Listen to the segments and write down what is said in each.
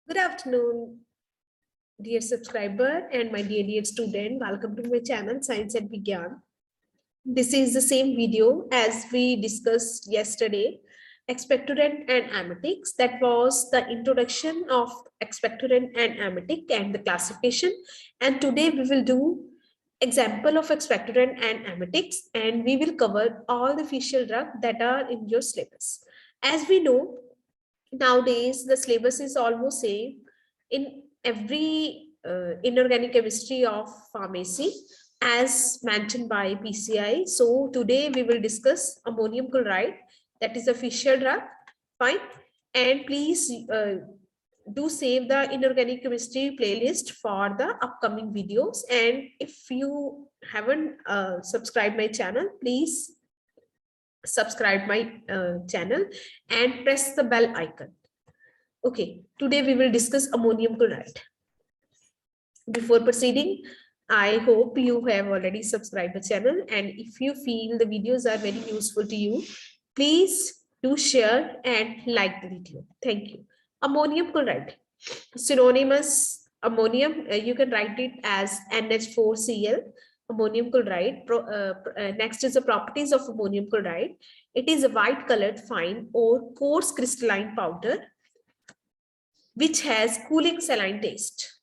Good afternoon, dear subscriber and my dear student. Welcome to my channel Science and Vigyan. This is the same video as we discussed yesterday, expectorant and emetics. That was the introduction of expectorant and emetic and the classification. And today we will do example of expectorant and emetics, and we will cover all the official drugs that are in your syllabus. As we know, nowadays the syllabus is almost same in every inorganic chemistry of pharmacy as mentioned by PCI. So today we will discuss ammonium chloride, that is a official drug. Fine. And please do save the inorganic chemistry playlist for the upcoming videos. And if you haven't subscribed my channel, please subscribe my channel and press the bell icon. Okay, today we will discuss ammonium chloride. Before proceeding, I hope you have already subscribed the channel, and if you feel the videos are very useful to you, please do share and like the video. Thank you. Ammonium chloride, synonymous ammonium, you can write it as NH4Cl. Ammonium chloride. Next is the properties of ammonium chloride. It is a white colored fine or coarse crystalline powder which has cooling saline taste.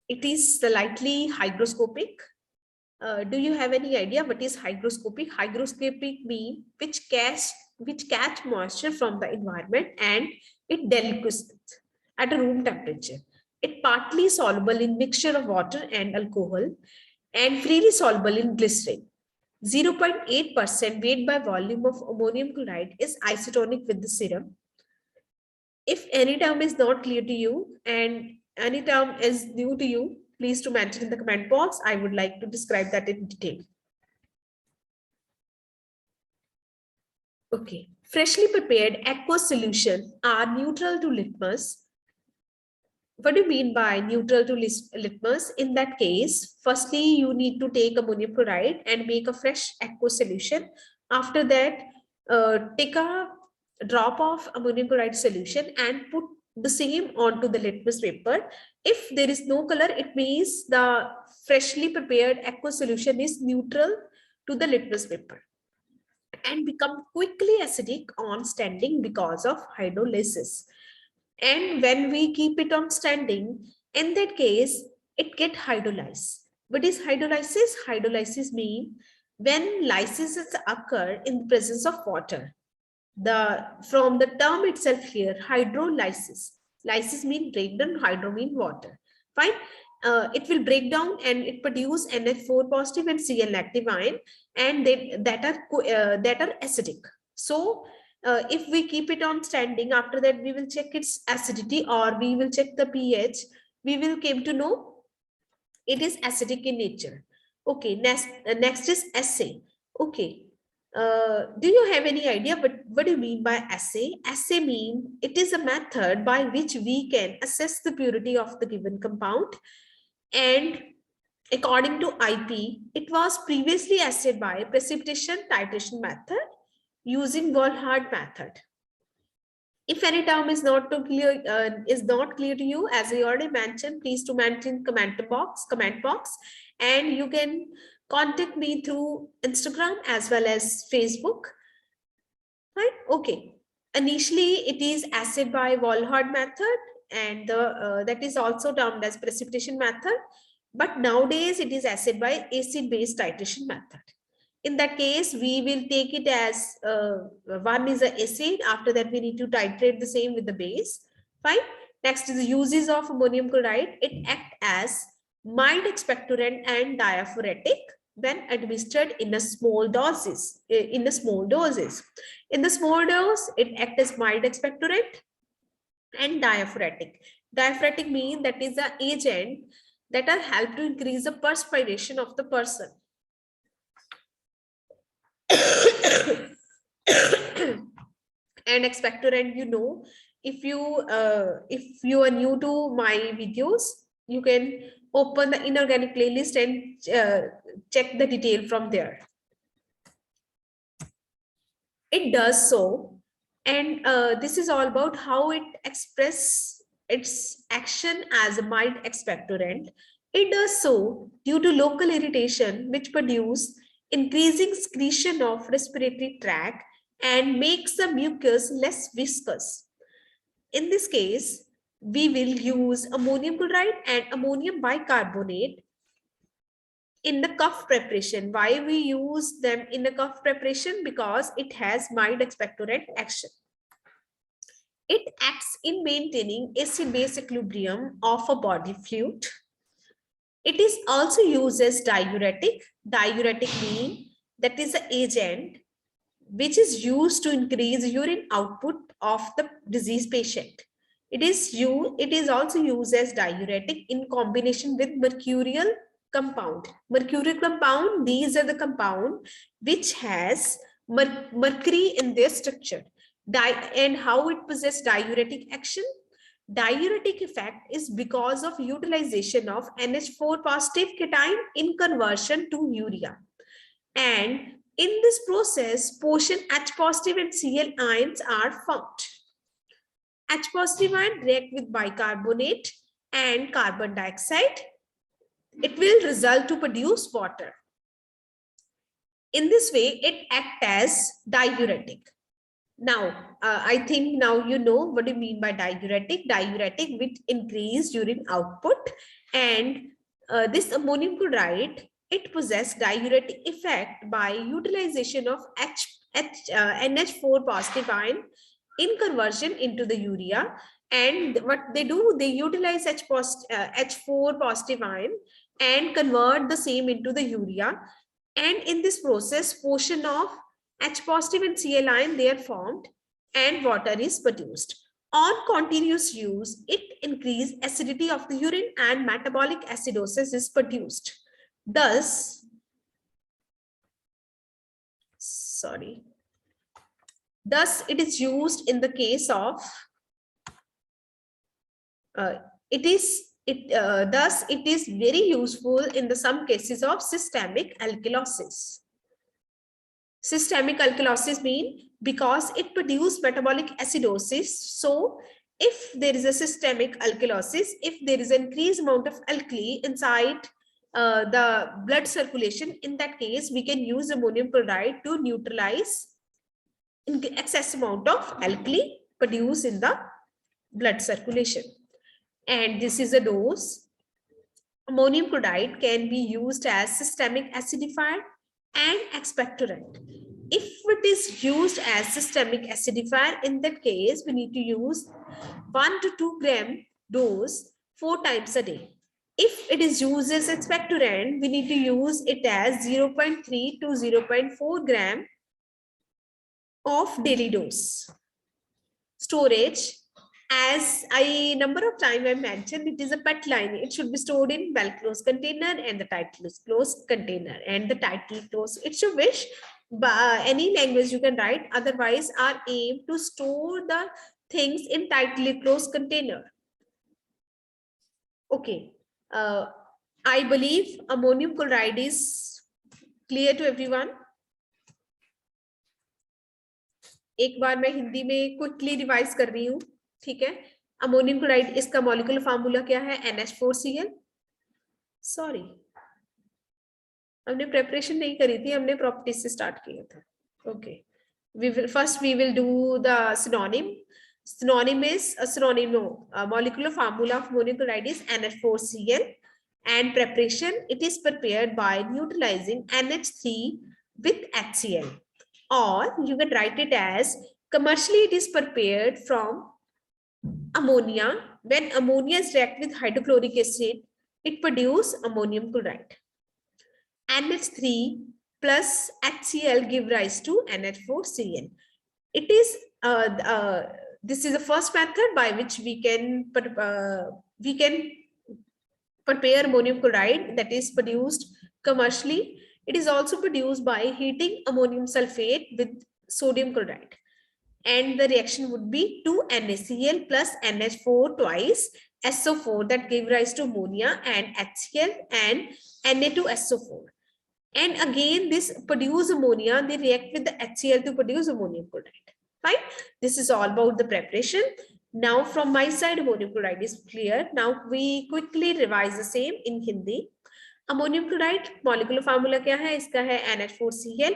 It is slightly hygroscopic. Do you have any idea what is hygroscopic? Hygroscopic means which catch moisture from the environment and it deliquesces at a room temperature. It partly soluble in mixture of water and alcohol and freely soluble in glycerin. 0.8% weight by volume of ammonium chloride is isotonic with the serum. If any term is not clear to you and any term is new to you, please to mention in the comment box. I would like to describe that in detail. Okay, freshly prepared aqueous solution are neutral to litmus. What do you mean by neutral to litmus? In that case, firstly, you need to take ammonium chloride and make a fresh aqueous solution. After that, take a drop of ammonium chloride solution and put the same onto the litmus paper. If there is no color, it means the freshly prepared aqueous solution is neutral to the litmus paper and become quickly acidic on standing because of hydrolysis. And when we keep it on standing, in that case, it get hydrolyzed. What is hydrolysis? Hydrolysis means when lysis occur in the presence of water. From the term itself here, hydrolysis. Lysis means breakdown, hydro mean water. Fine. It will break down and it produce NH4 positive and Cl negative ion, and that are acidic. So if we keep it on standing, after that we will check its acidity or we will check the pH. We will came to know it is acidic in nature. Okay, next is assay. Okay. Do you have any idea what do you mean by assay? Assay means it is a method by which we can assess the purity of the given compound. And according to IP, it was previously assayed by precipitation titration method using Volhard method. If any term is not clear to you, as I already mentioned, please to mention comment box, and you can contact me through Instagram as well as Facebook. Right? Okay. Initially, it is assayed by Volhard method, and that is also termed as precipitation method. But nowadays, it is assayed by acid-base titration method. In that case, we will take it as one is an acid. After that, we need to titrate the same with the base. Fine. Next is the uses of ammonium chloride. It acts as mild expectorant and diaphoretic when administered in a small doses. In the small dose, it acts as mild expectorant and diaphoretic. Diaphoretic means that is the agent that are help to increase the perspiration of the person. And expectorant, if you are new to my videos, you can open the inorganic playlist and check the detail from there. It does so And this is all about how it expresses its action as a mild expectorant. It does so due to local irritation, which produce increasing secretion of respiratory tract and makes the mucus less viscous. In this case, we will use ammonium chloride and ammonium bicarbonate in the cough preparation. Why we use them in the cough preparation? Because it has mild expectorant action. It acts in maintaining acid-base equilibrium of a body fluid. It is also used as diuretic. Diuretic means that is an agent which is used to increase urine output of the diseased patient. It is also used as diuretic in combination with mercurial compound. Mercurial compound, these are the compound which has mercury in their structure. And how it possesses diuretic action? Diuretic effect is because of utilization of NH4 positive cation in conversion to urea. And in this process, portion H positive and Cl ions are formed. H positive ion react with bicarbonate and carbon dioxide. It will result to produce water. In this way, it acts as diuretic. Now, I think now you know what do you mean by diuretic. Diuretic with increased urine output, and this ammonium chloride, it possesses diuretic effect by utilization of NH4 positive ion in conversion into the urea. And what they do, they utilize H4 positive ion and convert the same into the urea. And in this process, portion of H positive and Cl ion, they are formed and water is produced. On continuous use, it increases acidity of the urine and metabolic acidosis is produced. Thus, it is used in the case of, thus it is very useful in the some cases of systemic alkalosis. Systemic alkalosis means because it produces metabolic acidosis. So if there is a systemic alkalosis, if there is an increased amount of alkali inside the blood circulation, in that case, we can use ammonium chloride to neutralize excess amount of alkali produced in the blood circulation. And this is a dose. Ammonium chloride can be used as systemic acidifier and expectorant. If it is used as systemic acidifier, in that case, we need to use 1 to 2 gram dose 4 times a day. If it is used as expectorant, we need to use it as 0.3 to 0.4 gram of daily dose. Storage, as I number of times I mentioned, it is a PET line. It should be stored in well-closed container and the tightly closed container. And the tightly closed, it's your wish. By any language you can write. Otherwise, our aim to store the things in tightly closed container. Okay. I believe ammonium chloride is clear to everyone. एक बार मैं हिंदी में quickly revise कर रही हूँ, ठीक है. Ammonium chloride, इसका molecular formula क्या है? NH4Cl. सॉरी, हमने प्रेपरेशन नहीं करी थी, हमने प्रॉपर्टीज से स्टार्ट किया था. Okay, we will do the synonym. Synonym is molecular formula of ammonium chloride is NH4Cl, and preparation, it is prepared by neutralizing NH3 with HCl. Or you can write it as commercially it is prepared from ammonia. When ammonia is react with hydrochloric acid, it produces ammonium chloride. NH3 plus HCl give rise to NH4Cl. It is this is the first method by which we can prepare ammonium chloride, that is produced commercially. It is also produced by heating ammonium sulfate with sodium chloride. And the reaction would be 2NaCl plus NH4 twice SO4, that give rise to ammonia, and HCl and Na2SO4. And again, this produce ammonia, they react with the HCl to produce ammonium chloride. Fine. This is all about the preparation. Now from my side, ammonium chloride is clear. Now we quickly revise the same in Hindi. Ammonium chloride molecular formula क्या है इसका? है NH4Cl.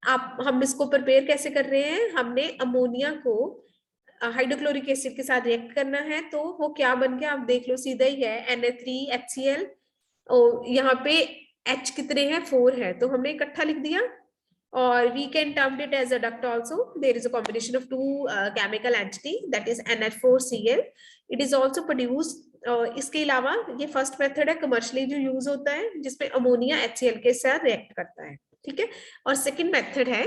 आप हम इसको prepare कैसे कर रहे हैं? हमने अमोनिया को हाइड्रोक्लोरिक एसिड के साथ रिएक्ट करना है, तो वो क्या बन गया आप देख लो, सीधा ही है Na3HCl. और यहाँ पे H कितने हैं? 4 है, तो हमने इकट्ठा लिख दिया. और we can term it as a duct also. There is a combination of two chemical entity, that is NH4Cl. It is also produced. इसके अलावा ये फर्स्ट मेथड है कमर्शियली जो यूज होता है, जिसमें अमोनिया HCl के साथ रिएक्ट करता है. ठीक है. और सेकंड मेथड है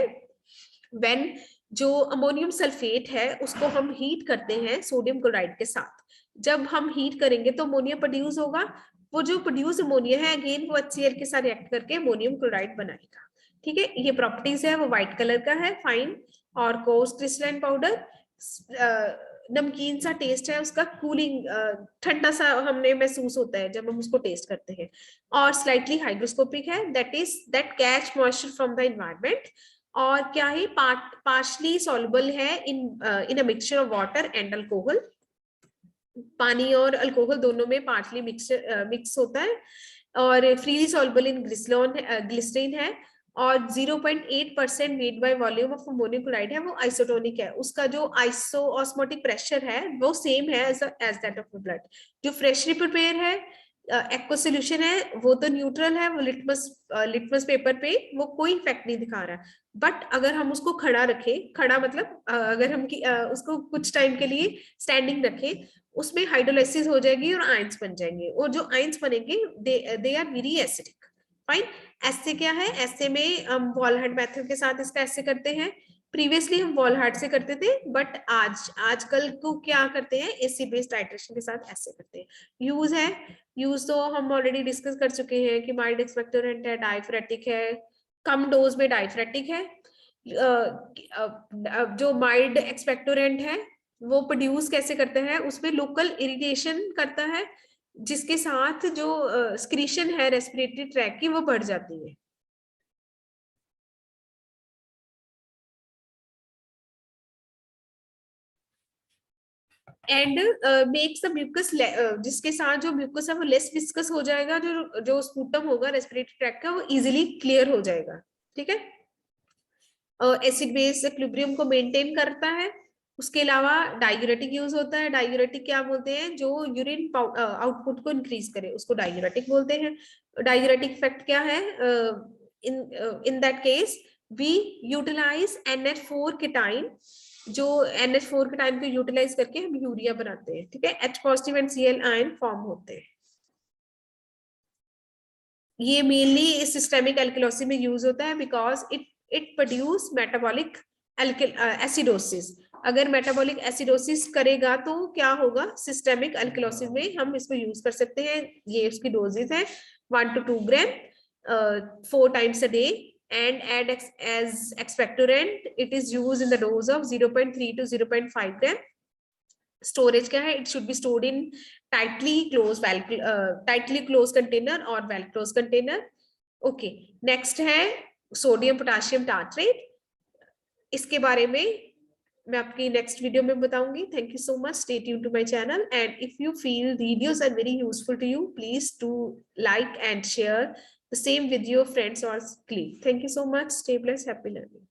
व्हेन जो अमोनियम सल्फेट है उसको हम हीट करते हैं सोडियम क्लोराइड के साथ. जब हम हीट करेंगे तो अमोनिया प्रोड्यूस होगा. वो जो प्रोड्यूस अमोनिया है अगेन वो HCl के साथ रिएक्ट करके अमोनियम क्लोराइड बनाएगा. ठीक है. ये प्रॉपर्टीज है, वो व्हाइट कलर का है, फाइन और कोर्स क्रिस्टलाइन पाउडर. नमकीन सा टेस्ट है उसका, कूलिंग ठंडा सा हमने महसूस होता है जब हम उसको टेस्ट करते हैं. और स्लाइटली हाइग्रोस्कोपिक है, that is that catch moisture from the environment. और क्या है? पार्शली सॉल्युबल है in a mixture of water and alcohol. पानी और अल्कोहल दोनों में पार्शली मिक्स होता है. और फ्रीली सॉल्युबल इन ग्लिसरीन है. और 0.8% weight by volume of ammonium chloride है, वो आइसोटोनिक है. उसका जो आइसोऑस्मोटिक प्रेशर है वो सेम है एज दैट ऑफ ब्लड. जो फ्रेशली प्रिपेयर है एक्वा सोल्यूशन है वो तो न्यूट्रल है, वो लिटमस पेपर पे वो कोई इफेक्ट नहीं दिखा रहा. बट अगर हम उसको खड़ा रखें, खड़ा मतलब अगर हम उसको कुछ टाइम के लिए स्टैंडिंग रखें, उसमें हाइड्रोलाइसिस हो जाएगी और आयंस बन जाएंगे. और जो आयंस बनेंगे they are very acidic. Fine. ऐसे क्या है? ऐसे में हम वॉलहार्ट मेथड के साथ इसका ऐसे करते हैं. प्रीवियसली हम वॉलहार्ट से करते थे, बट आजकल को क्या करते हैं? एसिड बेस्ड टाइट्रेशन के साथ ऐसे करते हैं. यूज तो हम ऑलरेडी डिस्कस कर चुके हैं कि माइल्ड एक्सपेक्टोरेंट है, डायफ्रेटिक है, कम डोज में डायफ्रेटिक है. जो माइल्ड एक्सपेक्टोरेंट है वो प्रोड्यूस कैसे करते हैं? उसमें लोकल इरिटेशन करता है, जिसके साथ जो स्क्रीशन है रेस्पिरेटरी ट्रैक की वो बढ़ जाती है. एंड मेक्स द म्यूकस, जिसके साथ जो म्यूकस है वो लेस विस्कस हो जाएगा. जो स्पूटम होगा रेस्पिरेटरी ट्रैक का वो इजीली क्लियर हो जाएगा. ठीक है. एसिड बेस इक्विलिब्रियम को मेंटेन करता है. उसके अलावा डायूरेटिक यूज होता है. डायूरेटिक क्या बोलते हैं? जो यूरिन आउटपुट को इंक्रीज करे उसको डायूरेटिक बोलते हैं. डायूरेटिक इफेक्ट क्या है? In that case we utilize NH4 cation. जो NH4 केटाइन को यूटिलाइज करके हम यूरिया बनाते हैं. ठीक है. H positive and Cl ion form होते हैं. ये मेनली सिस्टेमिक एल्किलोसिस में यूज होता है because it produce metabolic acidosis. अगर मेटाबॉलिक एसिडोसिस करेगा तो क्या होगा? सिस्टेमिक एल्किलोसिस में हम इसको यूज कर सकते हैं. ये उसकी डोजेज है 1 to 2 gram 4 times a day. And add as expectorant, it is used in the dose of 0.3 to 0.5 gram. Storage क्या है? It should be stored in tightly closed container or well closed container. Okay. Next है sodium potassium tartrate. इसके बारे में मैं आपकी next video में बताऊंगी. Thank you so much. Stay tuned to my channel and if you feel videos are very useful to you, please do like and share the same video friends or colleagues. Thank you so much. Stay blessed. Happy learning.